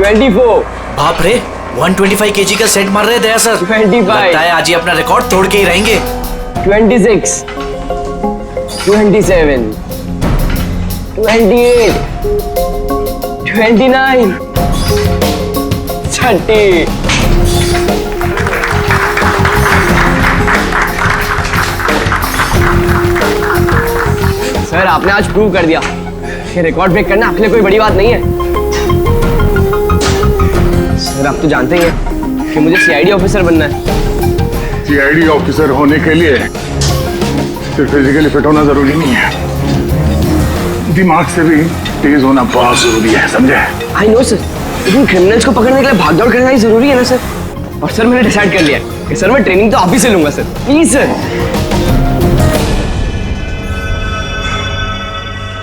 24। बाप रे, 125 kg का सेट मार रहे दया सर। 25। लगता है आज ही अपना रिकॉर्ड तोड़ के ही रहेंगे। 26, 27, 28, 29, 30। सर आपने आज प्रूव कर दिया कि रिकॉर्ड ब्रेक करना आपके लिए कोई बड़ी बात नहीं है। सर आप तो जानते ही हैं कि मुझे सीआईडी ऑफिसर बनना है। सीआईडी ऑफिसर होने के लिए सिर्फ फिजिकली फिट होना जरूरी नहीं है, दिमाग से भी तेज होना बहुत जरूरी है, समझे? आई नो सर, लेकिन क्रिमिनल्स को पकड़ने के लिए भागदौड़ करना ही जरूरी है ना सर। और सर मैंने डिसाइड कर लिया कि सर मैं ट्रेनिंग तो आप ही से लूंगा सर, प्लीज सर।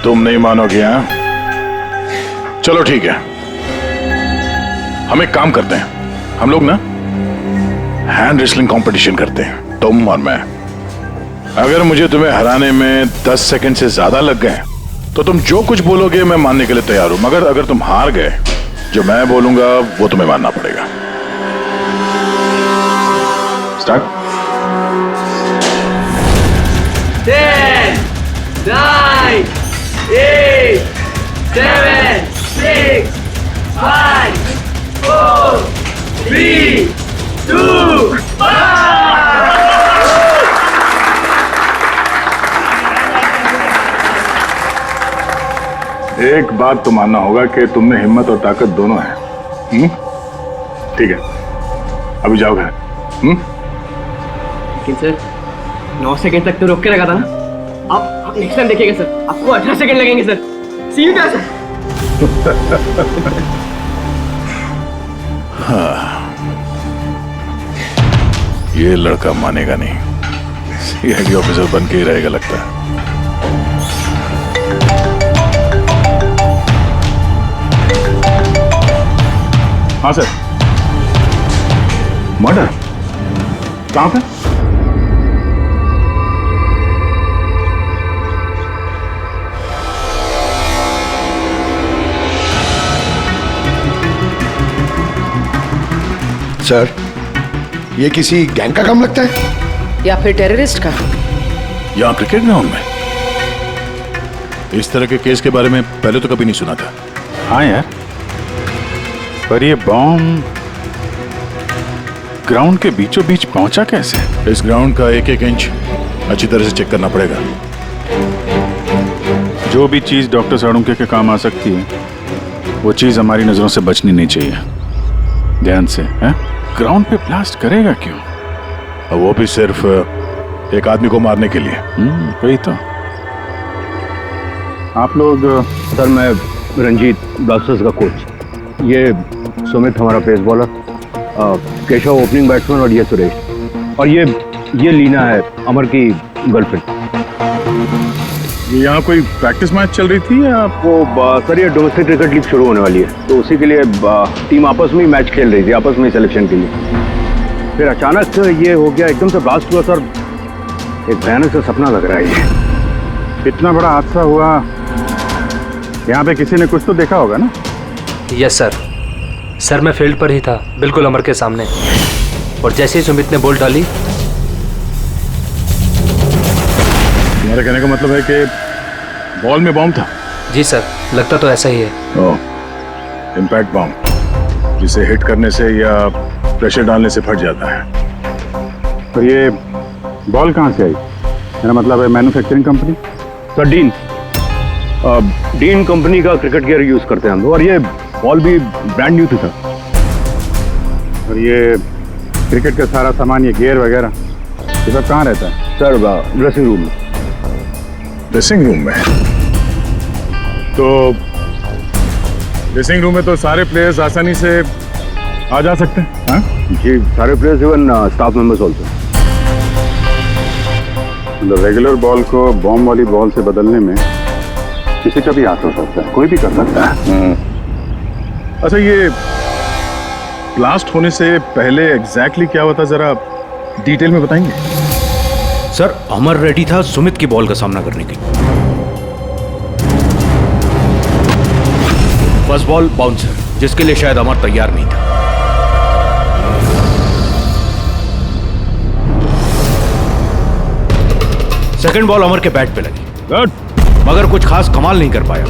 तुम नहीं मानोगे? हाँ, चलो ठीक है, हम एक काम करते हैं, हम लोग ना हैंड रेसलिंग कंपटीशन करते हैं, तुम और मैं। अगर मुझे तुम्हें हराने में 10 सेकंड से ज्यादा लग गए तो तुम जो कुछ बोलोगे मैं मानने के लिए तैयार हूं, मगर अगर तुम हार गए, जो मैं बोलूंगा वो तुम्हें मानना पड़ेगा। स्टार्ट। 10, 9, 8, 7, 6, 5, 4, 3, 2, 1। एक बात तो मानना होगा कि तुम में हिम्मत और ताकत दोनों है। ठीक है, अभी जाओ घर। लेकिन सर 9 सेकंड तक तो रोक के लगा था ना। आप नेक्स्ट टाइम देखिएगा सर, आपको 18 सेकंड लगेंगे सर। C you sir. ये लड़का मानेगा नहीं, सीआईडी ऑफिसर बन के ही रहेगा लगता है। हाँ सर। मर्डर कहां पे? सर, ये किसी गैंग का काम लगता है या फिर टेररिस्ट का? यहां क्रिकेट ग्राउंड में इस तरह के केस के बारे में पहले तो कभी नहीं सुना था। हाँ यार, पर ये बॉम्ब ग्राउंड के बीचों बीच पहुंचा कैसे? इस ग्राउंड का एक एक इंच अच्छी तरह से चेक करना पड़ेगा। जो भी चीज डॉक्टर साड़ुंके के काम आ सकती है वो चीज हमारी नजरों से बचनी नहीं चाहिए। ध्यान से, हैं? ग्राउंड पे ब्लास्ट करेगा क्यों? और वो भी सिर्फ एक आदमी को मारने के लिए। वही तो। आप लोग? सर मैं रंजीत, ब्लास्टर्स का कोच। ये सुमित हमारा pace bowler, Keshav opening batsman और ये सुरेश, और ये लीना है अमर की गर्लफ्रेंड। ये यहाँ कोई प्रैक्टिस मैच चल रही थी या? वो सर ये डोमेस्टिक क्रिकेट लीग शुरू होने वाली है, तो उसी के लिए टीम आपस में ही मैच खेल रही थी, आपस में सिलेक्शन के लिए। फिर अचानक ये हो गया, एकदम से ब्लास्ट हुआ सर। एक भयानक सा सपना लग रहा है ये। इतना बड़ा हादसा हुआ, यहाँ पे किसी ने कुछ तो देखा होगा ना? Yes sir. सर मैं फील्ड पर ही था, बिल्कुल अमर के सामने, और जैसे ही सुमित ने बॉल डाली। तुम्हारे कहने का मतलब है कि बॉल में बॉम्ब था? जी सर, लगता तो ऐसा ही है। इम्पैक्ट बॉम्ब, जिसे हिट करने से या प्रेशर डालने से फट जाता है। तो ये बॉल कहाँ से आई? मेरा मतलब है manufacturing company? Sir dean company का क्रिकेट गियर यूज करते हैं हम लोग, और ये बॉल भी ब्रांड न्यू थी सर। और ये क्रिकेट का सारा सामान, ये गियर वगैरह, ये सब कहाँ रहता है? सर ड्रेसिंग रूम में। ड्रेसिंग रूम में? तो ड्रेसिंग रूम में तो सारे प्लेयर्स आसानी से आ जा सकते हैं? हाँ जी, सारे players, even staff members also. मतलब रेगुलर बॉल को बॉम्ब वाली बॉल से बदलने में किसी का भी हाथ हो सकता है, कोई भी कर सकता है। अच्छा, ये ब्लास्ट होने से पहले एग्जैक्टली क्या हुआ था, जरा डिटेल में बताएंगे? सर अमर रेडी था सुमित की बॉल का सामना करने के लिए। फर्स्ट बॉल बाउंसर, जिसके लिए शायद अमर तैयार नहीं था। सेकंड बॉल अमर के बैट पे लगी, गुड, मगर कुछ खास कमाल नहीं कर पाया।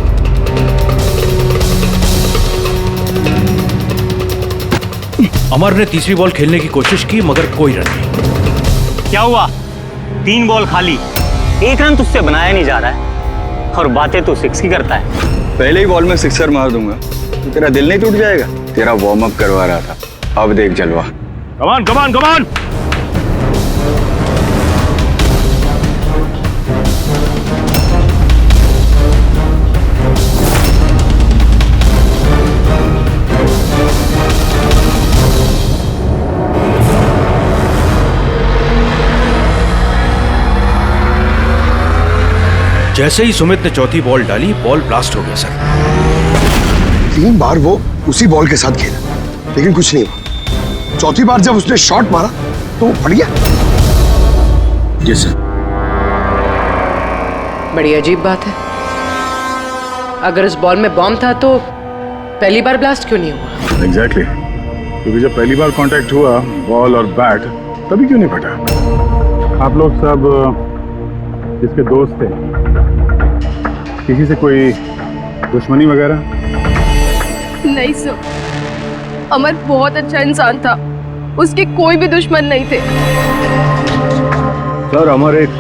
अमर ने तीसरी बॉल खेलने की कोशिश की मगर कोई रन नहीं। क्या हुआ? 3 बॉल खाली, 1 रन तुझसे बनाया नहीं जा रहा है और बातें तो 6 की करता है। पहले ही बॉल में सिक्सर मार दूंगा तो तेरा दिल नहीं टूट जाएगा? तेरा वार्म अप करवा रहा था, अब देख जलवा। कमान कमान कमान। जैसे ही सुमित ने चौथी बॉल डाली, बॉल ब्लास्ट हो गया सर। 3 बार वो उसी बॉल के साथ खेला लेकिन कुछ नहीं हुआ। चौथी बार जब उसने शॉट मारा तो वो फट गया। जी सर। बड़ी अजीब बात है, अगर इस बॉल में बॉम्ब था तो पहली बार ब्लास्ट क्यों नहीं हुआ? एग्जैक्टली, क्योंकि जब पहली बार कांटेक्ट हुआ बॉल और बैट, तभी क्यों नहीं फटा? आप लोग सब जिसके दोस्त थे, किसी से कोई दुश्मनी वगैरह? नहीं सर, अमर बहुत अच्छा इंसान था, उसके कोई भी दुश्मन नहीं थे। सर अमर एक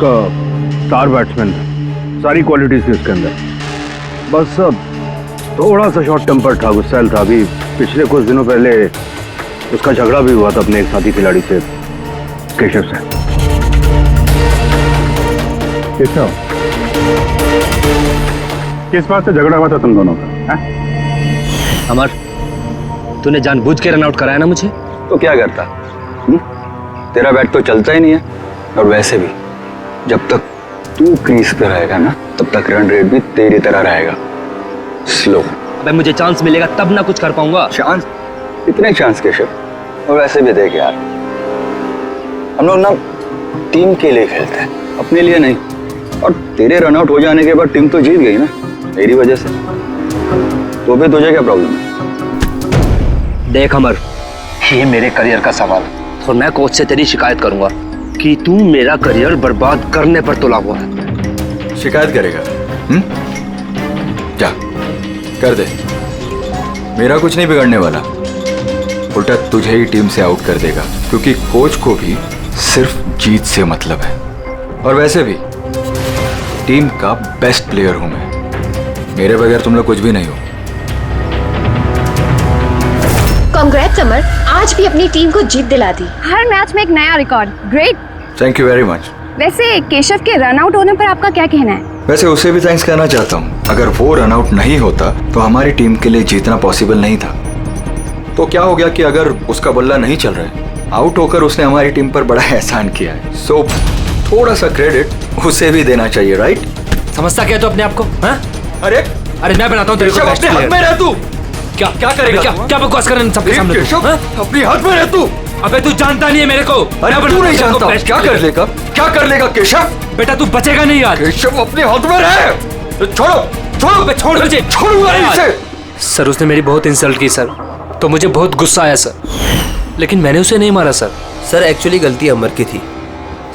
स्टार बैट्समैन था, सारी क्वालिटीज थी उसके अंदर, बस थोड़ा सा शॉर्ट टेम्पर था, गुस्सैल था। अभी पिछले कुछ दिनों पहले उसका झगड़ा भी हुआ था अपने एक साथी खिलाड़ी से, केशव से। केशव, किस बात से झगड़ा हुआ था तुम दोनों का? अमर, तूने जानबूझ के रन आउट कराया ना मुझे? तो क्या करता? तेरा बैट तो चलता ही नहीं है, और वैसे भी जब तक तू क्रीज पे रहेगा ना, तब तक रन रेट भी तेरी तरह रहेगा, स्लो। अबे मुझे चांस मिलेगा तब ना कुछ कर पाऊंगा। चांस? इतने चांस केशव? और वैसे भी देख यार, हम लोग ना टीम के लिए खेलते हैं, अपने लिए नहीं। और तेरे रन आउट हो जाने के बाद टीम तो जीत गई ना, मेरी वजह से। तो भी तुझे क्या प्रॉब्लम है? देख अमर, ये मेरे करियर का सवाल है और मैं कोच से तेरी शिकायत करूंगा कि तू मेरा करियर बर्बाद करने पर तुला हुआ है। शिकायत करेगा? जा कर दे, मेरा कुछ नहीं बिगड़ने वाला, उल्टा तुझे ही टीम से आउट कर देगा, क्योंकि कोच को भी सिर्फ जीत से मतलब है। और वैसे भी टीम का बेस्ट प्लेयर हूं मैं, मेरे बगैर तुम लोग कुछ भी नहीं हो। कांग्रेट्स अमर, आज भी अपनी टीम को जीत दिला दी। हर मैच में एक नया record, great. Thank you very much. वैसे केशव के रन आउट होने पर आपका क्या कहना है? वैसे उसे भी थैंक्स कहना चाहता हूँ, अगर वो रन आउट नहीं होता तो हमारी टीम के लिए जीतना पॉसिबल नहीं था। तो क्या हो गया कि अगर उसका बल्ला नहीं चल रहा है, आउट होकर उसने हमारी टीम पर बड़ा एहसान किया है, सो थोड़ा सा क्रेडिट उसे भी देना चाहिए, राइट? समझता क्या तो अपने आप को? हाँ? अरे मैं बनाता हूँ तेरे को बेस्ट अपने हाथ में रह तू। क्या क्या करेगा? क्या बकवास कर रहे हैं सबके सामने? अपनी हाथ में रह तू। अबे तू जानता नहीं है मेरे को। अरे तू नहीं जानता, क्या कर लेगा? क्या कर लेगा केशव? बेटा तू बचेगा नहीं यार। केशव अपने हाथ में रहे। छोड़ो छोड़ मुझे, छोड़ूंगा इसे। सर उसने मेरी बहुत इंसल्ट की सर, तो मुझे बहुत गुस्सा आया सर, लेकिन मैंने उसे नहीं मारा सर। सर एक्चुअली गलती अमर की थी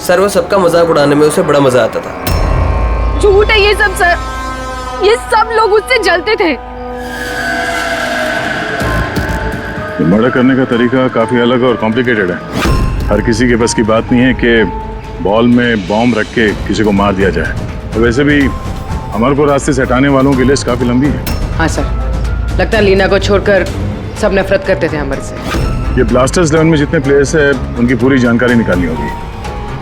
सर, वो सबका मजाक उड़ाने में उसे बड़ा मजा आता था। झूठ है ये सब सर, ये सब लोग उससे जलते थे। मर्डर करने का तरीका काफी अलग और कॉम्प्लिकेटेड है। हर किसी के बस की बात नहीं है कि बॉल में बॉम्ब रख के किसी को मार दिया जाए। तो वैसे भी अमर को रास्ते से हटाने वालों की लिस्ट काफी लंबी है। हाँ सर, लगता है लीना को छोड़कर सब नफरत करते थे अमर से। ये ब्लास्टर्स 11 में जितने प्लेयर्स हैं उनकी पूरी जानकारी निकालनी होगी,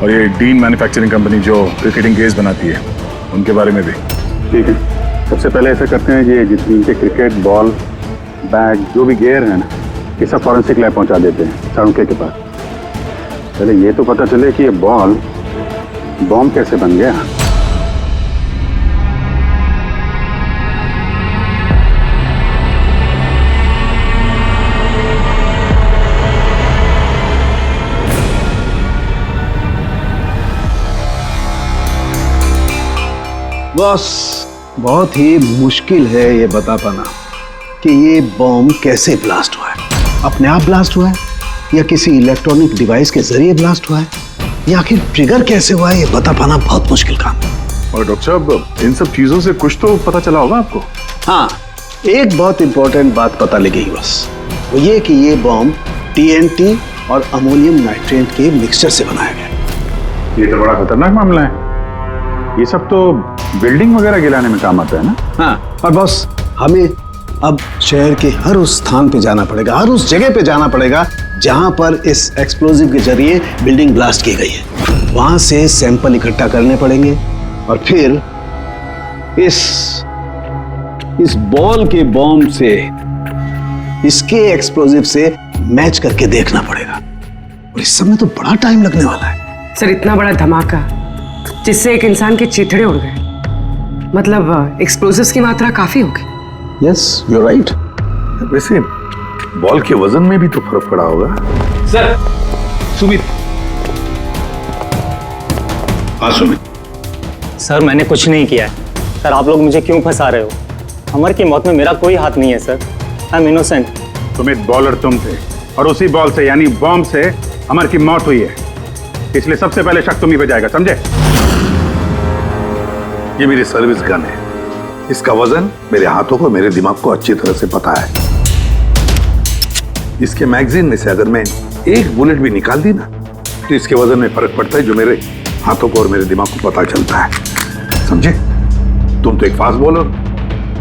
और ये डीन मैन्युफैक्चरिंग कंपनी जो क्रिकेटिंग केस बनाती है उनके बारे में भी। ठीक है, सबसे पहले ऐसा करते हैं कि जितनी के क्रिकेट बॉल बैट जो भी गेयर है ना, ये सब फॉरेंसिक लैब पहुंचा देते हैं सारुके के पास। पहले ये तो पता चले कि ये बॉल बॉम्ब कैसे बन गया। बॉस, बहुत ही मुश्किल है ये बता पाना कि ये बॉम्ब कैसे ब्लास्ट हुआ है। अपने आप ब्लास्ट हुआ है या किसी इलेक्ट्रॉनिक डिवाइस के जरिए ब्लास्ट हुआ है, या आखिर ट्रिगर कैसे हुआ है, ये बता पाना बहुत मुश्किल काम है। और डॉक्टर साहब, इन सब चीजों से कुछ तो पता चला होगा आपको? हाँ, एक बहुत इंपॉर्टेंट बात पता लगी बस, वो ये कि ये बॉम्ब TNT और अमोनियम नाइट्रेट के मिक्सचर से बनाया गया। ये तो बड़ा खतरनाक मामला है। ये सब तो बिल्डिंग वगैरह गिराने में काम आता है ना? हाँ, और बॉस हमें अब शहर के हर उस स्थान पे जाना पड़ेगा, हर उस जगह पे जाना पड़ेगा जहां पर इस एक्सप्लोजिव के जरिए बिल्डिंग ब्लास्ट की गई है। वहां से सैंपल इकट्ठा करने पड़ेंगे और फिर इस बॉल के बॉम्ब से इसके एक्सप्लोजिव से मैच करके देखना पड़ेगा, और इस सब में तो बड़ा टाइम लगने वाला है। सर, इतना बड़ा धमाका जिससे एक इंसान के चीथड़े उड़ गए, मतलब एक्सप्लोजिव्स की मात्रा काफी होगी। Yes, you are right. वैसे बॉल के वजन में भी तो फर्क पड़ा होगा। सर, सुमित। हाँ सुमित। सर मैंने कुछ नहीं किया है। सर आप लोग मुझे क्यों फंसा रहे हो? अमर की मौत में मेरा कोई हाथ नहीं है sir. I am innocent. Sumit, bowler तुम थे और उसी बॉल से यानी बॉम्ब से अमर की मौत हुई है, इसलिए सबसे पहले शक तुम्ही पे जाएगा, समझे? ये मेरी सर्विस गन है, इसका वजन मेरे हाथों को, मेरे दिमाग को अच्छी तरह से पता है। इसके मैगजीन में से अगर मैं एक बुलेट भी निकाल दी ना, तो इसके वजन में फर्क पड़ता है, जो मेरे हाथों को और मेरे दिमाग को पता चलता है, समझे? तुम तो एक फास्ट बॉलर,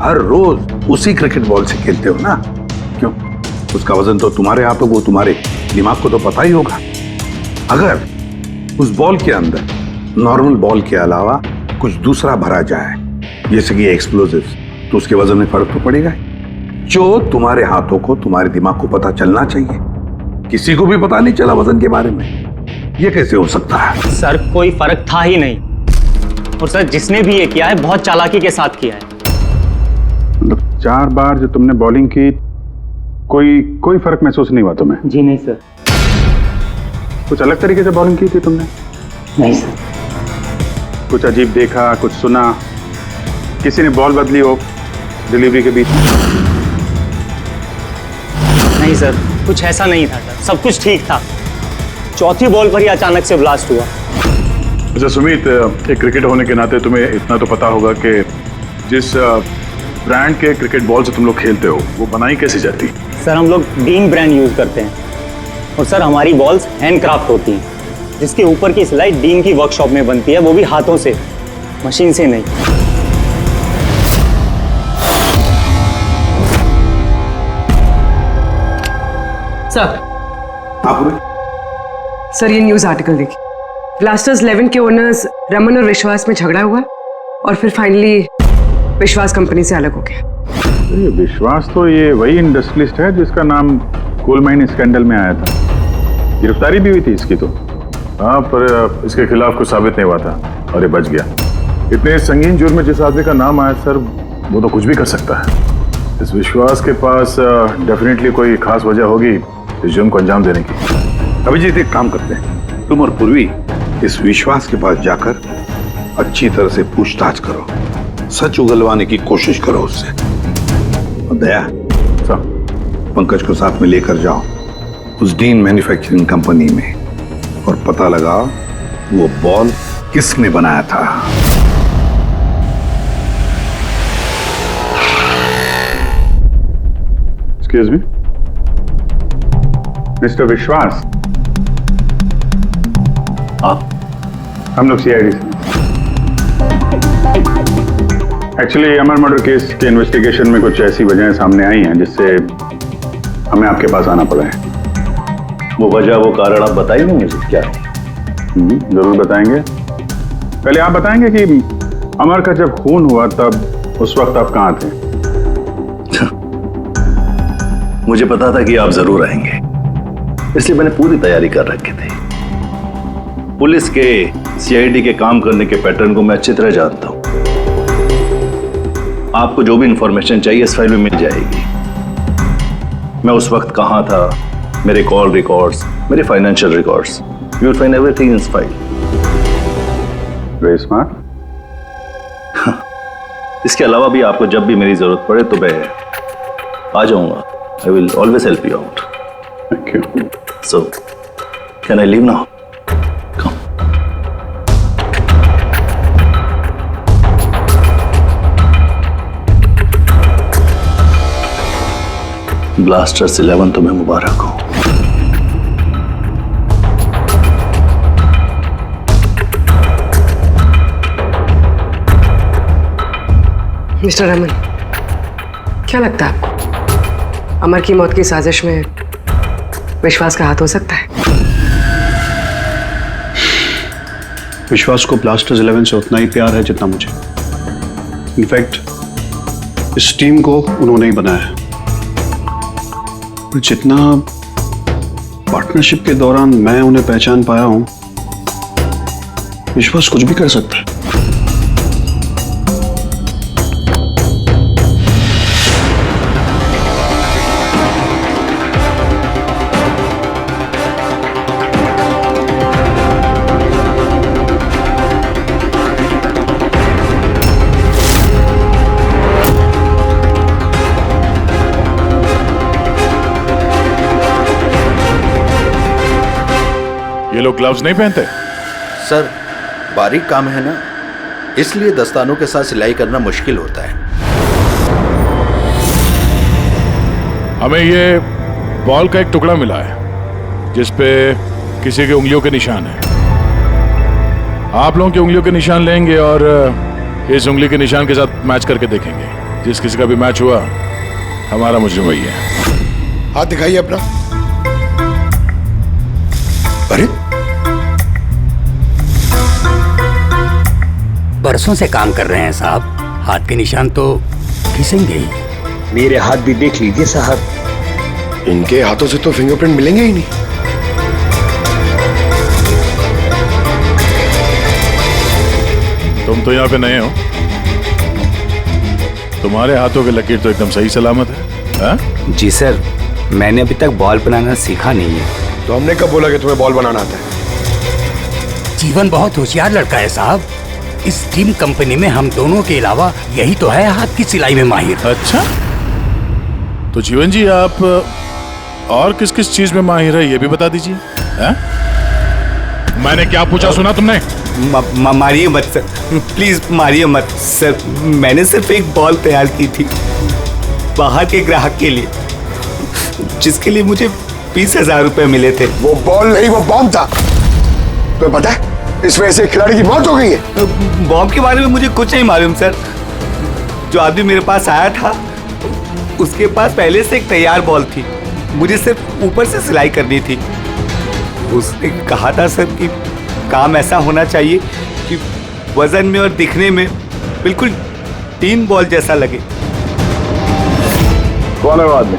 हर रोज उसी क्रिकेट बॉल से खेलते हो ना, क्यों? उसका वजन तो तुम्हारे हाथों को, तुम्हारे दिमाग को तो पता ही होगा। अगर उस बॉल के अंदर नॉर्मल बॉल के अलावा कुछ दूसरा भरा जाए, जैसे कि एक्सप्लोजिव, तो उसके वजन में फर्क तो पड़ेगा, जो तुम्हारे हाथों को, तुम्हारे दिमाग को पता चलना चाहिए। किसी को भी पता नहीं चला वजन के बारे में, ये कैसे हो सकता है? सर कोई फर्क था ही नहीं, और सर जिसने भी ये किया है बहुत चालाकी के साथ किया है। मतलब 4 बार जो तुमने बॉलिंग की, कोई फर्क महसूस नहीं हुआ तुम्हें? जी नहीं सर। कुछ अलग तरीके से बॉलिंग की थी तुमने? नहीं सर। कुछ अजीब देखा, कुछ सुना, किसी ने बॉल बदली हो डिलीवरी के बीच में? नहीं सर, कुछ ऐसा नहीं था सर, सब कुछ ठीक था। चौथी बॉल पर ही अचानक से ब्लास्ट हुआ। अच्छा सुमित, एक क्रिकेटर होने के नाते तुम्हें इतना तो पता होगा कि जिस ब्रांड के क्रिकेट बॉल से तुम लोग खेलते हो, वो बनाई कैसे जाती? सर हम लोग डीन ब्रांड यूज करते हैं, और सर हमारी बॉल्स हैंडक्राफ्ट होती हैं, जिसके ऊपर की सिलाई डीन की वर्कशॉप में बनती है, वो भी हाथों से, मशीन से नहीं। सर ये न्यूज आर्टिकल देखिए। ब्लास्टर्स 11 के ओनर्स रमन और विश्वास में झगड़ा हुआ और फिर फाइनली विश्वास कंपनी से अलग हो गया। विश्वास तो ये वही इंडस्ट्रियलिस्ट है जिसका नाम कोल माइन स्कैंडल में आया था, गिरफ्तारी भी हुई थी इसकी तो। हाँ, पर इसके खिलाफ कुछ साबित नहीं हुआ था और ये बच गया। इतने संगीन जुर्म में जिस आदमी का नाम आया सर, वो तो कुछ भी कर सकता है। इस विश्वास के पास डेफिनेटली कोई खास वजह होगी इस जुर्म को अंजाम देने की। अभिजीत, एक काम करते हैं, तुम और पूर्वी इस विश्वास के पास जाकर अच्छी तरह से पूछताछ करो, सच उगलवाने की कोशिश करो उससे। और दया, पंकज को साथ में लेकर जाओ उस डीन मैन्युफैक्चरिंग कंपनी में और पता लगाओ वो बॉल किसने बनाया था। एक्सक्यूज मी, मिस्टर विश्वास, आप? हम लोग CID से। एक्चुअली अमर मर्डर केस के इन्वेस्टिगेशन में कुछ ऐसी वजहें सामने आई हैं जिससे हमें आपके पास आना पड़ा है। वो वजह, वो कारण आप बताएंगे मुझे क्या है? जरूर बताएंगे। पहले आप बताएंगे कि अमर का जब खून हुआ तब उस वक्त आप कहाँ थे? मुझे पता था कि आप जरूर आएंगे, इसलिए मैंने पूरी तैयारी कर रखी थी। पुलिस के, CID के काम करने के पैटर्न को मैं अच्छी तरह जानता हूं। आपको जो भी इंफॉर्मेशन चाहिए इस फाइल में मिल जाएगी। मैं उस वक्त कहां था, मेरे कॉल रिकॉर्ड्स, मेरे financial records, you will find everything in this file. Very smart. इसके अलावा भी आपको जब भी मेरी जरूरत पड़े तो मैं आ जाऊंगा. I will always help you out. Thank you. So, can I leave now? Come. Blasters 11 तुम्हें मुबारक हो. मिस्टर रमन, क्या लगता है आपको अमर की मौत की साजिश में विश्वास का हाथ हो सकता है? विश्वास को ब्लास्टर्स 11 से उतना ही प्यार है जितना मुझे. इनफैक्ट इस टीम को उन्होंने ही बनाया है. जितना पार्टनरशिप के दौरान मैं उन्हें पहचान पाया हूं, विश्वास कुछ भी कर सकता है. ये लोग ग्लव्स नहीं पहनते? सर, बारीक काम है ना, इसलिए दस्तानों के साथ सिलाई करना मुश्किल होता है. हमें ये बॉल का एक टुकड़ा मिला है जिस पे किसी की उंगलियों के निशान है. आप लोगों की उंगलियों के निशान लेंगे और इस उंगली के निशान के साथ मैच करके देखेंगे. जिस किसी का भी मैच हुआ, हमारा मुजरिम वही है. हाथ दिखाइए अपना. अरे बरसों से काम कर रहे हैं साहब, हाथ के निशान तो खींचेंगे ही. मेरे हाथ भी देख लीजिए साहब, इनके हाथों से तो फिंगरप्रिंट मिलेंगे ही नहीं. तुम तो यहाँ पे नए हो, तुम्हारे हाथों की लकीर तो एकदम सही सलामत है. हा? जी सर, मैंने अभी तक बॉल बनाना सीखा नहीं है. तो हमने कब बोला कि तुम्हें बॉल बनाना आता है? जीवन बहुत होशियार लड़का है साहब. इस टीम कंपनी में हम दोनों के अलावा यही तो है हाथ की सिलाई में माहिर. अच्छा, तो जीवन जी आप और किस किस चीज में माहिर है ये भी बता दीजिए. मैंने क्या पूछा सुना तुमने? मारिए मत सर, प्लीज मारिए मत सर. मैंने सिर्फ एक बॉल तैयार की थी बाहर के ग्राहक के लिए, जिसके लिए मुझे 20,000 रुपए मिले थे. वो बॉल नहीं, वो बॉम्ब था. तुम्हें पता है इस वजह से खिलाड़ी की मौत हो गई है. बॉम्ब के बारे में मुझे कुछ नहीं मालूम सर. जो आदमी मेरे पास आया था उसके पास पहले से एक तैयार बॉल थी, मुझे सिर्फ ऊपर से सिलाई करनी थी. उसने कहा था सर कि काम ऐसा होना चाहिए कि वजन में और दिखने में बिल्कुल 3 बॉल जैसा लगे. कौन है वो आदमी?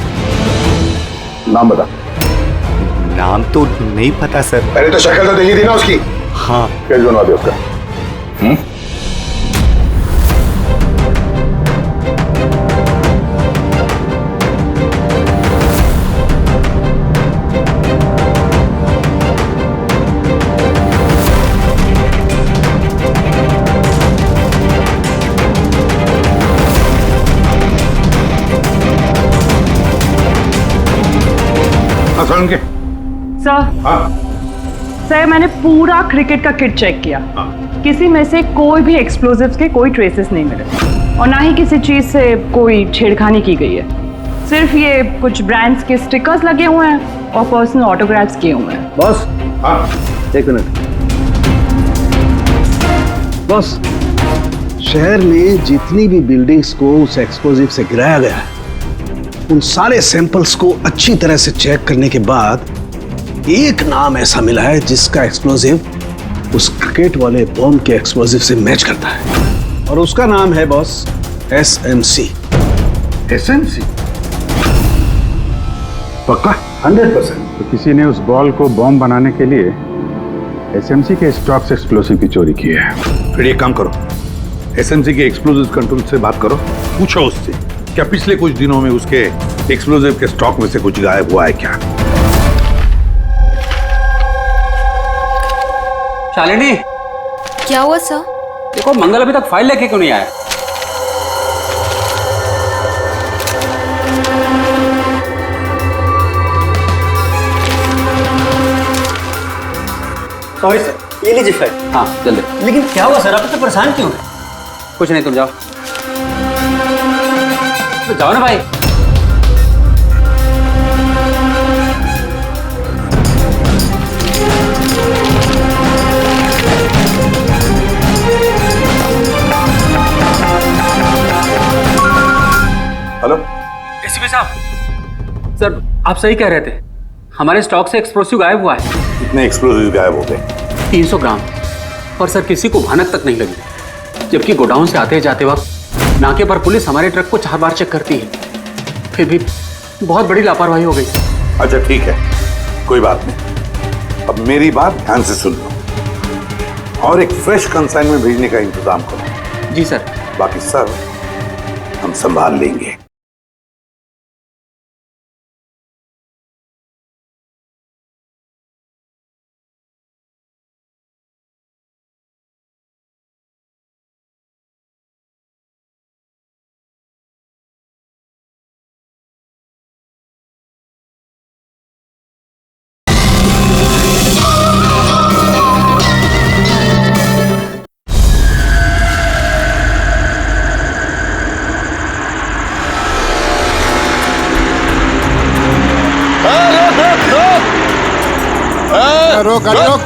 नाम बता. नाम तो नहीं पता सर. पहले तो शक्ल तो देखी थी ना उसकी. हाँ. कैसे बनवा दे उसका? सर, मैंने पूरा क्रिकेट का किट चेक किया. किसी में से कोई भी एक्सप्लोजिव्स के कोई ट्रेसेस नहीं मिले और ना ही किसी चीज से कोई छेड़खानी की गई है. सिर्फ ये कुछ ब्रांड्स के स्टिकर्स लगे हुए हैं और पर्सनल ऑटोग्राफ्स किए हुए हैं. बॉस, एक मिनट. बॉस, शहर में जितनी भी बिल्डिंग्स को उस एक्सप्लोजिव से गिराया गया है, उन सारे सैंपल्स को अच्छी तरह से चेक करने के बाद एक नाम ऐसा मिला है जिसका एक्सप्लोजिव उस क्रिकेट वाले बॉम्ब के एक्सप्लोजिव से मैच करता है. और उसका नाम है बॉस SMC. SMC? पक्का? 100%. तो किसी ने उस बॉल को बॉम्ब बनाने के लिए SMC के स्टॉक से एक्सप्लोसिव की चोरी की है. फिर एक काम करो, SMC के एक्सप्लोजिव कंट्रोल से बात करो, पूछो उससे क्या पिछले कुछ दिनों में उसके एक्सप्लोजिव के स्टॉक में से कुछ गायब हुआ है क्या. शालिनी, क्या हुआ सर? देखो मंगल अभी तक फाइल लेके क्यों नहीं आया? सॉरी सर, ये लीजिए फाइल। हाँ जल्दी। लेकिन क्या हुआ सर, आप इतना परेशान क्यों हैं? कुछ नहीं, तुम जाओ। तो जाओ ना भाई। हेलो एसीपी साहब, सर आप सही कह रहे थे, हमारे स्टॉक से एक्सप्लोसिव गायब हुआ है। कितने एक्सप्लोसिव गायब हो गए? 300 ग्राम। और सर किसी को भनक तक नहीं लगी, जबकि गोडाउन से आते जाते वक्त नाके पर पुलिस हमारे ट्रक को 4 बार चेक करती है, फिर भी बहुत बड़ी लापरवाही हो गई। अच्छा ठीक है, कोई बात नहीं। अब मेरी बात ध्यान से सुन लो और एक फ्रेश कंसाइनमेंट भेजने का इंतजाम करो। जी सर। बाकी सब हम संभाल लेंगे। रोक गाड़ी रोक,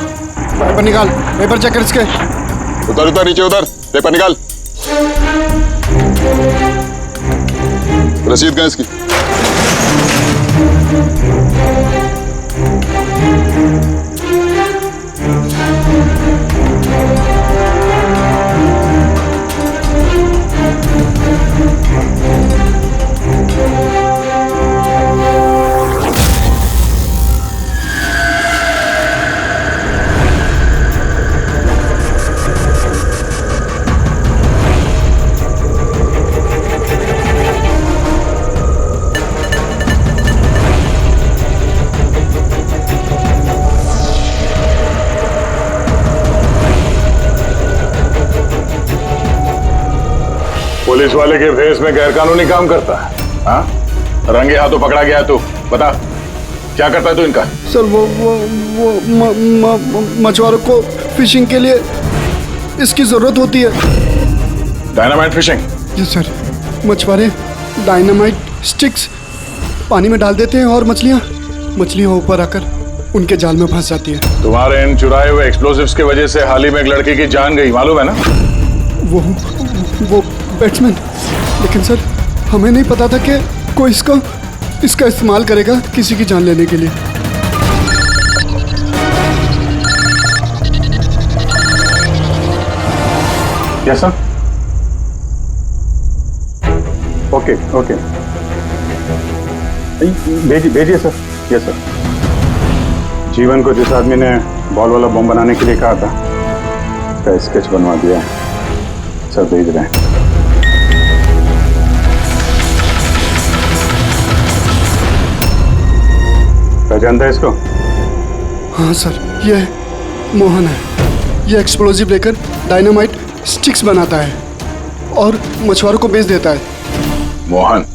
पेपर निकाल, पेपर चेक कर इसके। उधर उधर नीचे उधर, पेपर निकाल। रसीद कहाँ इसकी? पुलिस वाले के भेस में गैरकानूनी काम करता है? हाँ, रंगे हाथों पकड़ा गया तू, बता क्या करता है तू इनका? सर वो मछुआरों को फिशिंग के लिए इसकी जरूरत होती है। Dynamite fishing? जी सर, मछुआरे डायनामाइट स्टिक्स पानी में डाल देते हैं और मछलियां ऊपर आकर उनके जाल में फंस जाती है। तुम्हारे इन चुराए हुए एक्सप्लोसिव्स की वजह से हाल ही में एक लड़की की जान गई, मालूम है ना? वो बैट्समैन, लेकिन सर हमें नहीं पता था कि कोई इसका इस्तेमाल करेगा किसी की जान लेने के लिए। Yes sir. ओके भेजिए सर। Yes sir. जीवन को जिस आदमी ने बॉल वाला बम बनाने के लिए कहा था, उसका स्केच बनवा दिया है सर, भेज रहे हैं। पहचानता है इसको? हाँ सर, ये मोहन है। ये एक्सप्लोजिव लेकर डायनामाइट स्टिक्स बनाता है और मछुआरों को बेच देता है। मोहन?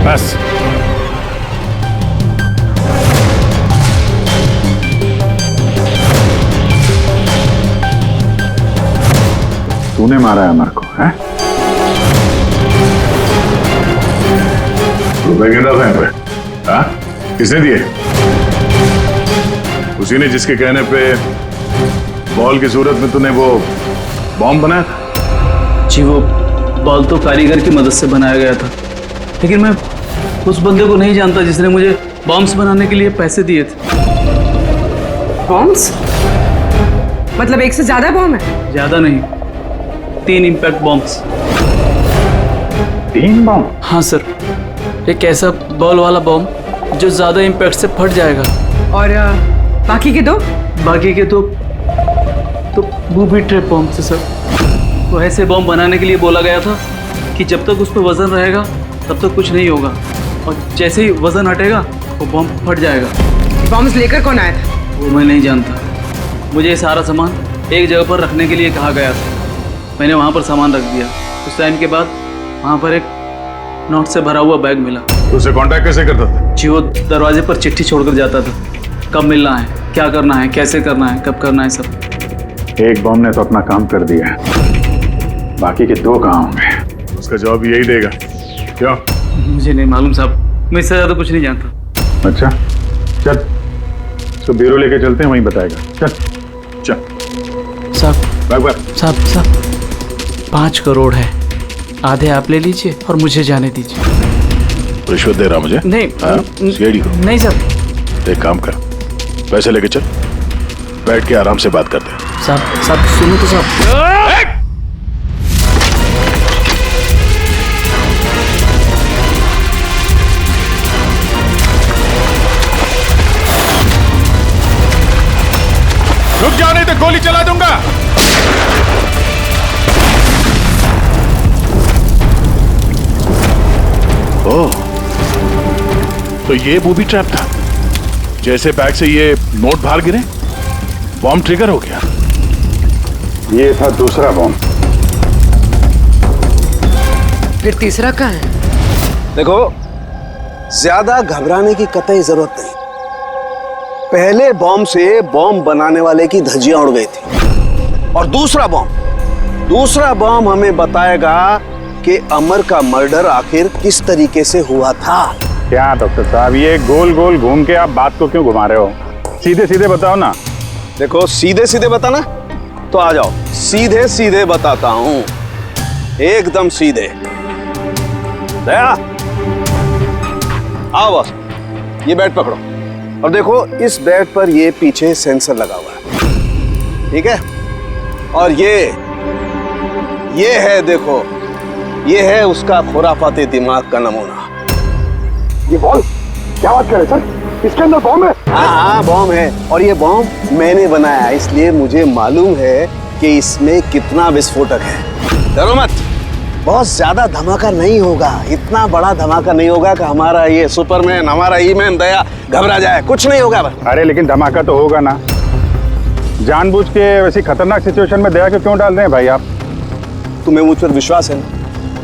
बस तूने मारा है अमर को, हैं? रुपए गिन रहा था पे? हाँ? किसने दिए? उसी ने जिसके कहने पे बॉल की सूरत में तूने वो बॉम्ब बनाया था? जी वो बॉल तो कारीगर की मदद से बनाया गया था, लेकिन मैं उस बंदे को नहीं जानता जिसने मुझे बॉम्ब्स बनाने के लिए पैसे दिए थे। बॉम्ब्स? मतलब एक से ज्यादा बॉम्ब है? ज्यादा नहीं, 3 इम्पैक्ट बॉम्ब्स। 3 बॉम्ब? हाँ सर, एक ऐसा बॉल वाला बॉम्ब जो ज्यादा इम्पैक्ट से फट जाएगा। और बाकी के 2? बाकी के तो बूबी ट्रैप बॉम्ब से सर। वो ऐसे बॉम्ब बनाने के लिए बोला गया था कि जब तक उस पर वजन रहेगा तब तक कुछ नहीं होगा, और जैसे ही वजन हटेगा वो बॉम्ब फट जाएगा। बॉम्ब्स लेकर कौन आया था? वो मैं नहीं जानता। मुझे ये सारा सामान एक जगह पर रखने के लिए कहा गया था। मैंने वहाँ पर सामान रख दिया। उस टाइम के बाद वहाँ पर एक नोट से भरा हुआ बैग मिला। उससे कांटेक्ट कैसे करता था? जी वो दरवाजे पर चिट्ठी छोड़कर जाता था, कब मिलना है, क्या करना है, कैसे करना है, कब करना है, सब। एक बॉम्ब ने तो अपना काम कर दिया, बाकी के 2 कहाँ होंगे? उसका जवाब यही देगा। क्यों? मुझे नहीं मालूम साहब, मैं इससे ज़्यादा कुछ नहीं जानता। अच्छा चल, इसको ब्यूरो लेके चलते हैं, वहीं बताएगा। चल चल साहब 5 करोड़ है, आधे आप ले लीजिए और मुझे जाने दीजिए। रिश्वत दे रहा मुझे? नहीं सीआईडी को? नहीं साहब। एक काम कर, पैसे लेके चल, बैठ के आराम से बात करते हैं। साहब सुनो तो साहब। रुक जाओ नहीं तो गोली चला दूंगा। ओह, तो ये बूबी ट्रैप था। जैसे बैग से ये नोट बाहर गिरे, बॉम्ब ट्रिगर हो गया। ये था दूसरा बॉम्ब। फिर तीसरा कहाँ है? देखो, ज्यादा घबराने की कतई जरूरत नहीं। पहले बॉम्ब से बॉम्ब बनाने वाले की धज्जियां उड़ गई थी, और दूसरा बॉम्ब हमें बताएगा कि अमर का मर्डर आखिर किस तरीके से हुआ था। क्या डॉक्टर साहब, ये गोल गोल घूम के आप बात को क्यों घुमा रहे हो? सीधे सीधे बताओ ना। देखो, सीधे सीधे बताना तो आ जाओ, सीधे सीधे बताता हूं, एकदम सीधे। दया, आओ बस, ये बेड पकड़ो और देखो, इस बेड पर ये पीछे सेंसर लगा हुआ है, ठीक है? और ये है, देखो, ये है उसका खुराफाती दिमाग का नमूना। ये बॉल, क्या बात कर रहे सर? इसके अंदर बॉम्ब है? हाँ बॉम्ब है, और ये बॉम्ब मैंने बनाया, इसलिए मुझे मालूम है कि इसमें कितना विस्फोटक है। डरो मत, बहुत ज्यादा धमाका नहीं होगा, इतना बड़ा धमाका नहीं होगा कि हमारा ये सुपरमैन, हमारा ईमैन दया घबरा जाए। कुछ नहीं होगा बस। अरे लेकिन धमाका तो होगा ना। जानबूझ के वैसी खतरनाक सिचुएशन में दया को क्यों डाल रहे हैं भाई आप? तुम्हें मुझ पर विश्वास है ना,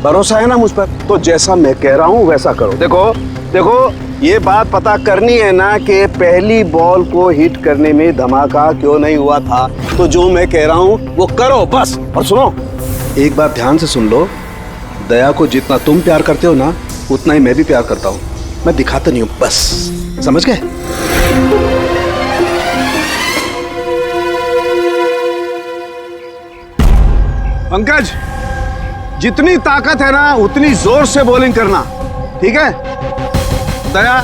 भरोसा है ना मुझ पर, तो जैसा मैं कह रहा हूँ वैसा करो। देखो, ये बात पता करनी है ना कि पहली बॉल को हिट करने में धमाका क्यों नहीं हुआ था, तो जो मैं कह रहा हूँ वो करो बस। और सुनो, एक बात ध्यान से सुन लो, दया को जितना तुम प्यार करते हो ना, उतना ही मैं भी प्यार करता हूँ। मैं दिखाता नहीं हूँ, बस समझ गए? पंकज, जितनी ताकत है ना उतनी जोर से बॉलिंग करना, ठीक है? दया,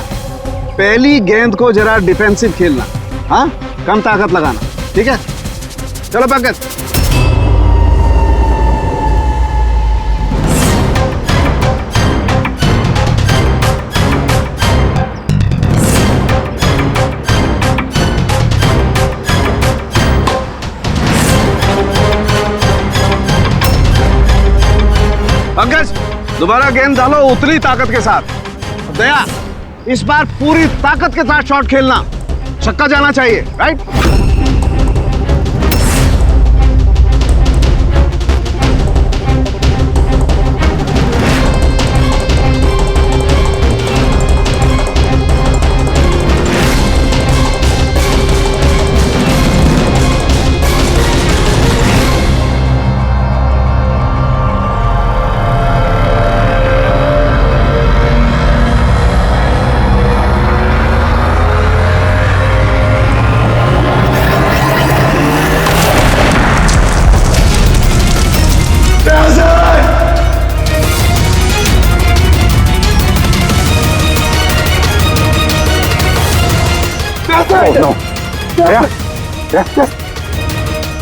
पहली गेंद को जरा डिफेंसिव खेलना, हाँ, कम ताकत लगाना, ठीक है? चलो पंकज। पंकज, दोबारा गेंद डालो उतनी ताकत के साथ। दया, इस बार पूरी ताकत के साथ शॉट खेलना, छक्का जाना चाहिए, राइट?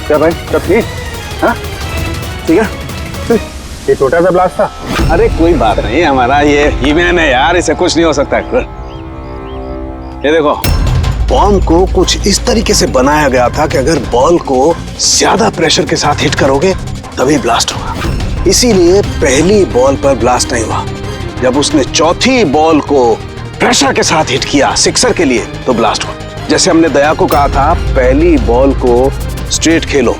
क्या भाई, सब ठीक? हाँ ठीक है। ये छोटा सा ब्लास्ट था। अरे कोई बात नहीं, हमारा ये ईमैन है यार, इसे कुछ नहीं हो सकता। ये देखो, बॉम्ब को कुछ इस तरीके से बनाया गया था कि अगर बॉल को ज्यादा प्रेशर के साथ हिट करोगे तभी ब्लास्ट होगा। इसीलिए पहली बॉल पर ब्लास्ट नहीं हुआ। जब उसने चौथी बॉल को प्रेशर के साथ हिट किया सिक्सर के लिए, तो ब्लास्ट हुआ। जैसे हमने दया को कहा था, पहली बॉल को स्ट्रेट खेलो।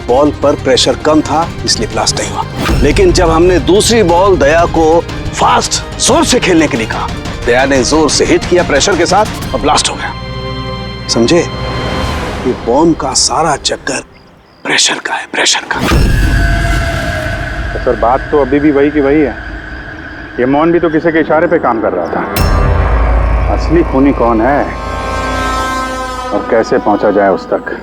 बॉल पर प्रेशर कम था इसलिए ब्लास्ट नहीं हुआ। लेकिन जब हमने दूसरी बॉल दया को फास्ट जोर से खेलने के लिए कहा, दया ने जोर से हिट किया प्रेशर के साथ और ब्लास्ट हो गया। समझे? ये बॉम्ब का सारा चक्कर प्रेशर का है, प्रेशर का। तो सर बात तो अभी भी वही की वही है। ये मौन भी तो किसी के इशारे पे काम कर रहा था। असली खूनी कौन है और कैसे पहुंचा जाए उस तक।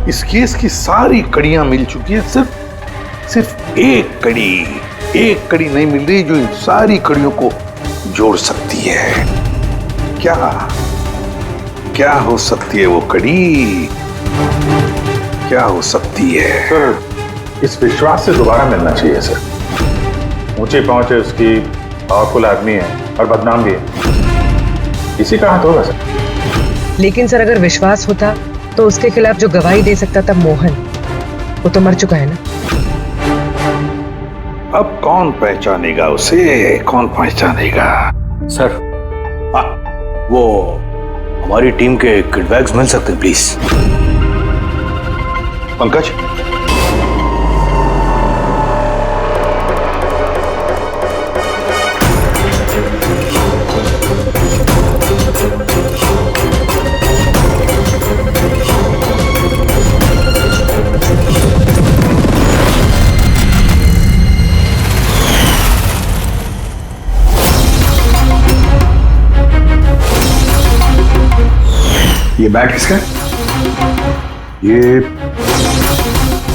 इस केस की सारी कड़ियां मिल चुकी है, सिर्फ एक कड़ी नहीं मिल रही जो इन सारी कड़ियों को जोड़ सकती है। क्या हो सकती है वो कड़ी? क्या हो सकती है? सर इस विश्वास से दोबारा मिलना चाहिए सर। ऊंची पहुंच है उसकी, पावरफुल आदमी है और बदनाम भी है। इसी का हाथ होगा सर। लेकिन सर अगर विश्वास होता तो उसके खिलाफ जो गवाही दे सकता था मोहन, वो तो मर चुका है ना। अब कौन पहचानेगा उसे? कौन पहचानेगा? सर वो हमारी टीम के किट बैग्स मिल सकते हैं प्लीज। पंकज, ये बैट किसका है? ये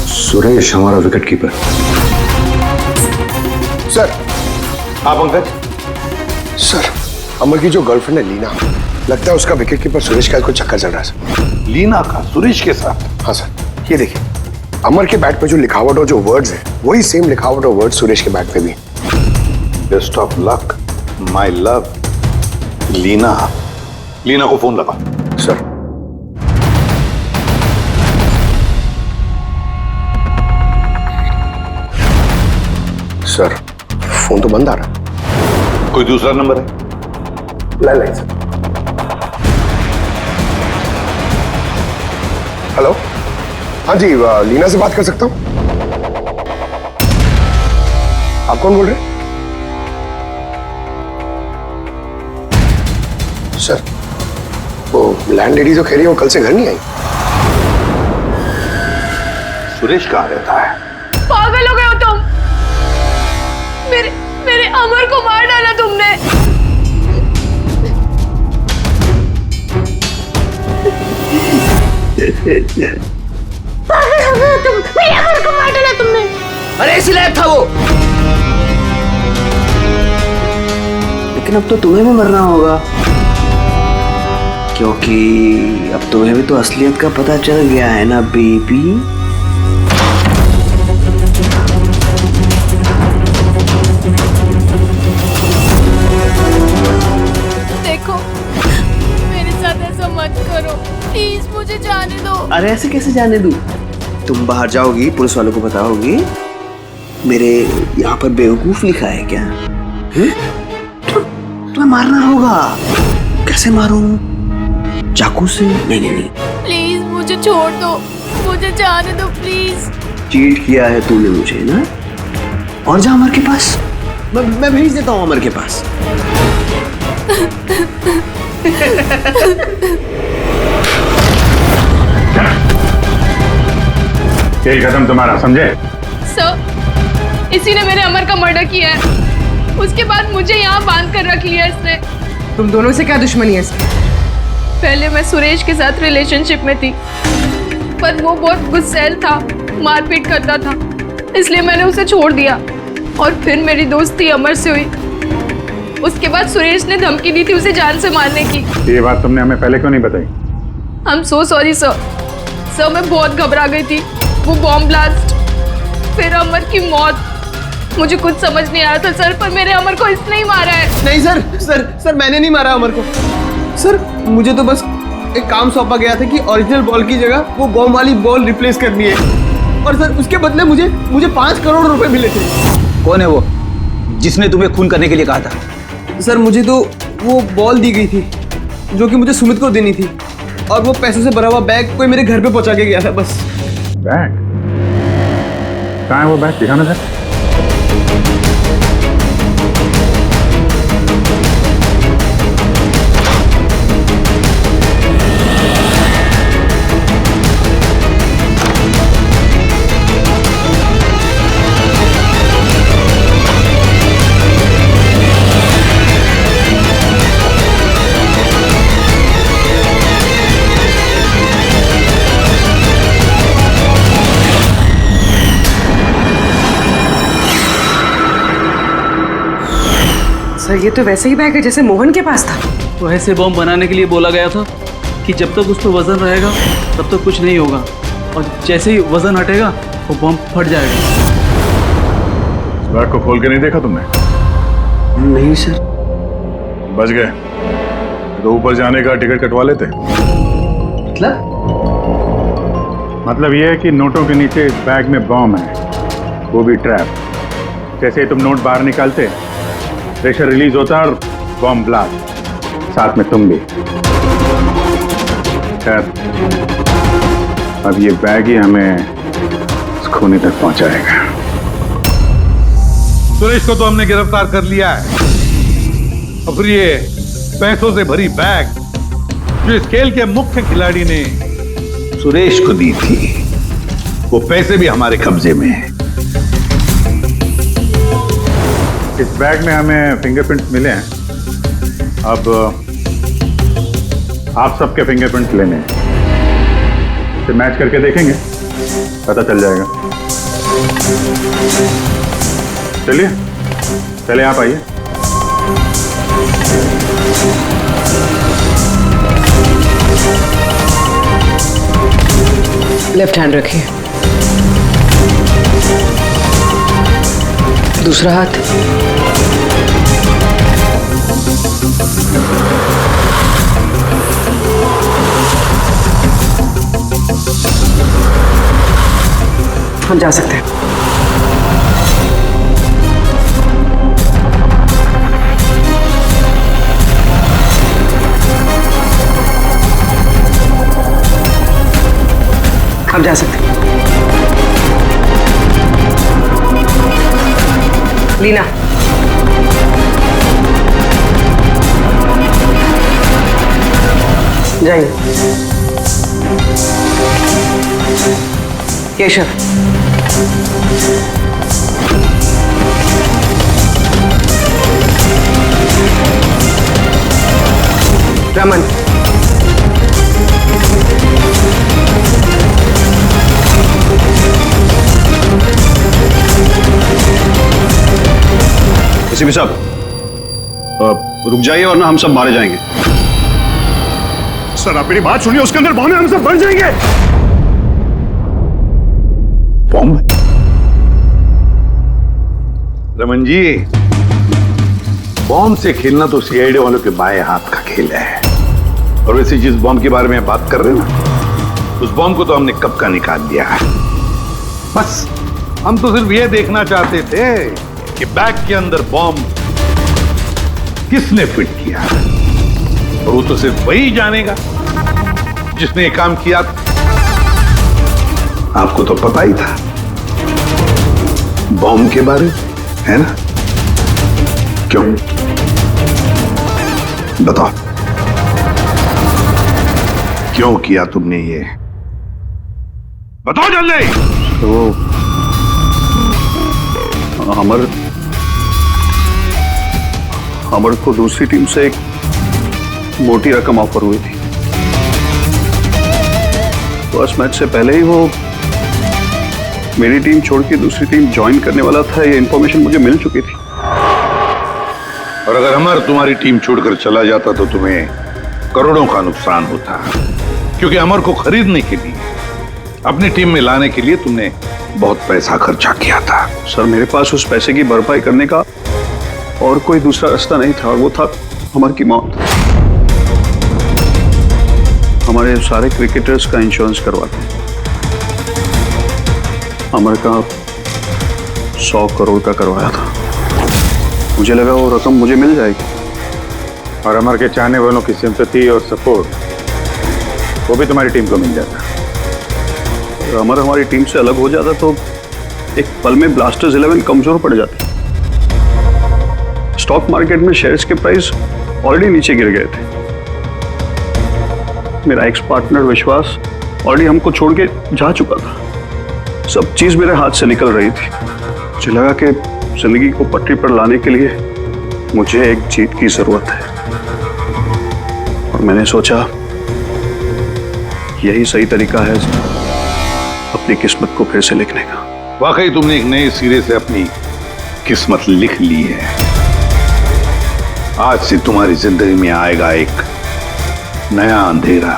सुरेश, हमारा विकेट कीपर। सर। हाँ पंकज। सर, अमर की जो गर्लफ्रेंड है लीना, लगता है उसका विकेट कीपर सुरेश का कुछ चक्कर चल रहा है सर। लीना का सुरेश के साथ? हाँ सर, ये देखिए अमर के बैट पे जो लिखावट और जो वर्ड्स है वही सेम लिखावट और वर्ड सुरेश के बैट पे भी। Best of luck my love. Leena को फोन लगा। सर। सर फोन तो बंद आ रहा। कोई दूसरा नंबर है? Landline sir. हेलो, हाँ जी, लीना से बात कर सकता हूँ? आप कौन बोल रहे हैं? सर वो लैंडलेडी जो कह रही है वो कल से घर नहीं आई। सुरेश कहाँ रहता है? पागल हो गए हो तुम? मेरे अमर को मार डाला तुमने। पागल हो गए हो तुम? मेरे अमर को मार डाला तुमने। अरे इसीलिए था वो। लेकिन अब तो तुम्हें भी मरना होगा, क्योंकि अब तुम्हें भी तो असलियत का पता चल गया है ना बेबी। देखो मेरे साथ ऐसा मत करो प्लीज, मुझे जाने दो। अरे ऐसे कैसे जाने दूं? तुम बाहर जाओगी, पुलिस वालों को बताओगी मेरे यहाँ पर बेवकूफ लिखा है क्या? तुम्हें मारना होगा। कैसे मारूं? चाकू से? नहीं। प्लीज मुझे छोड़ दो, मुझे जाने दो प्लीज। चीट किया है तूने मुझे ना? और जा अमर के पास, मैं भेज देता हूँ अमर के पास। यही कदम तुम्हारा, समझे? सर, इसी ने मेरे अमर का मर्डर किया है। उसके बाद मुझे यहाँ बांध कर रख लिया इसने। तुम दोनों से क्या दुश्मनी है इसकी? पहले मैं सुरेश के साथ रिलेशनशिप में थी, पर वो बहुत गुस्सैल था, मारपीट करता था, इसलिए मैंने उसे छोड़ दिया। और फिर मेरी दोस्ती अमर से हुई। उसके बाद सुरेश ने धमकी दी थी उसे जान से मारने की। ये बात तुमने हमें पहले क्यों नहीं बताई? I'm so sorry sir. Sir मैं बहुत घबरा गई थी। वो बॉम्ब ब्लास्ट फिर अमर की मौत। मुझे कुछ समझ नहीं आया था सर, पर मेरे अमर को इसने ही मारा है। नहीं सर, सर मैंने नहीं मारा अमर को। सर मुझे तो बस एक काम सौंपा गया था कि ओरिजिनल बॉल की जगह वो बॉम्ब वाली बॉल रिप्लेस करनी है, और सर उसके बदले मुझे 5 करोड़ रुपए मिले थे। कौन है वो जिसने तुम्हें खून करने के लिए कहा था? सर मुझे तो वो बॉल दी गई थी जो कि मुझे सुमित को देनी थी, और वो पैसों से भरा हुआ बैग कोई मेरे घर पे पहुंचा के गया था बस। बैग? कहाँ है वो बैग? दिखाना सर। सर ये तो वैसे ही बैग है जैसे मोहन के पास था। तो ऐसे बॉम्ब बनाने के लिए बोला गया था कि जब तक उस पर वजन रहेगा तब तक कुछ नहीं होगा, और जैसे ही वजन हटेगा वो बॉम्ब फट जाएगा। इस बैग को खोल के नहीं देखा तुमने? नहीं सर। बच गए तो ऊपर जाने का टिकट कटवा लेते। मतलब ये है कि नोटों के नीचे इस बैग में बॉम्ब है, वो भी ट्रैप। जैसे ही तुम नोट बाहर निकालते, प्रेशर रिलीज होता और बॉम्ब ब्लास्ट, साथ में तुम भी। खैर अब ये बैग ही हमें इस खूनी तक पहुंचाएगा। सुरेश को तो हमने गिरफ्तार कर लिया है, और फिर ये पैसों से भरी बैग जो इस खेल के मुख्य खिलाड़ी ने सुरेश को दी थी, वो पैसे भी हमारे कब्जे में है। इस बैग में हमें फिंगरप्रिंट्स मिले हैं, अब आप सबके फिंगरप्रिंट्स लेने हैं, इसे मैच करके देखेंगे, पता चल जाएगा। चलिए पहले आप आइए। लेफ्ट हैंड रखिए, दूसरा हाथ। हम जा सकते हैं। हम जा सकते हैं। लीना, जाइए। केशव, रमन, एसीपी साहब रुक जाइए वरना हम सब मारे जाएंगे। सर आप मेरी बात सुनिए, उसके अंदर बॉम्ब है, हम सब मर जाएंगे। बॉम्ब? रमन जी, बॉम्ब से खेलना तो सीआईडी वालों के बाएं हाथ का खेल है। और वैसे जिस बॉम्ब के बारे में बात कर रहे हैं ना, उस बॉम्ब को तो हमने कब का निकाल दिया है। बस हम तो सिर्फ ये देखना चाहते थे कि बैग के अंदर बॉम्ब किसने फिट किया, और वो तो सिर्फ वही जानेगा जिसने ये काम किया। आपको तो पता ही था बॉम्ब के बारे में, है ना? क्यों बताओ, क्यों किया तुमने ये? बताओ जल्दी। तो अमर को दूसरी टीम से एक मोटी रकम ऑफर हुई थी। फर्स्ट मैच से पहले ही वो मेरी टीम छोड़ के दूसरी टीम ज्वाइन करने वाला था, ये इंफॉर्मेशन मुझे मिल चुकी थी। और अगर अमर तुम्हारी टीम छोड़कर चला जाता तो तुम्हें करोड़ों का नुकसान होता, क्योंकि अमर को खरीदने के लिए अपनी टीम में लाने के लिए तुमने बहुत पैसा खर्चा किया था। सर मेरे पास उस पैसे की भरपाई करने का और कोई दूसरा रास्ता नहीं था, और वो था अमर की मौत। हमारे सारे क्रिकेटर्स का इंश्योरेंस करवाते। अमर का 100 करोड़ का करवाया था। मुझे लगा वो रकम मुझे मिल जाएगी, और अमर के चाहने वालों की सिंपैथी और सपोर्ट वो भी तुम्हारी टीम को मिल जाता। अगर अमर हमारी टीम से अलग हो जाता तो एक पल में ब्लास्टर्स 11 कमजोर पड़ जाती। स्टॉक मार्केट में शेयर्स के प्राइस ऑलरेडी नीचे गिर गए थे। मेरा एक्स पार्टनर विश्वास ऑलरेडी हमको छोड़ के जा चुका था। सब चीज मेरे हाथ से निकल रही थी। मुझे लगा कि जिंदगी को पटरी पर लाने के लिए मुझे एक जीत की जरूरत है, और मैंने सोचा यही सही तरीका है अपनी किस्मत को फिर से लिखने का। वाकई तुमने एक नए सिरे से अपनी किस्मत लिख ली है। आज से तुम्हारी जिंदगी में आएगा एक नया अंधेरा,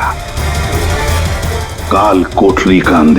काल कोठरी का अंधेरा।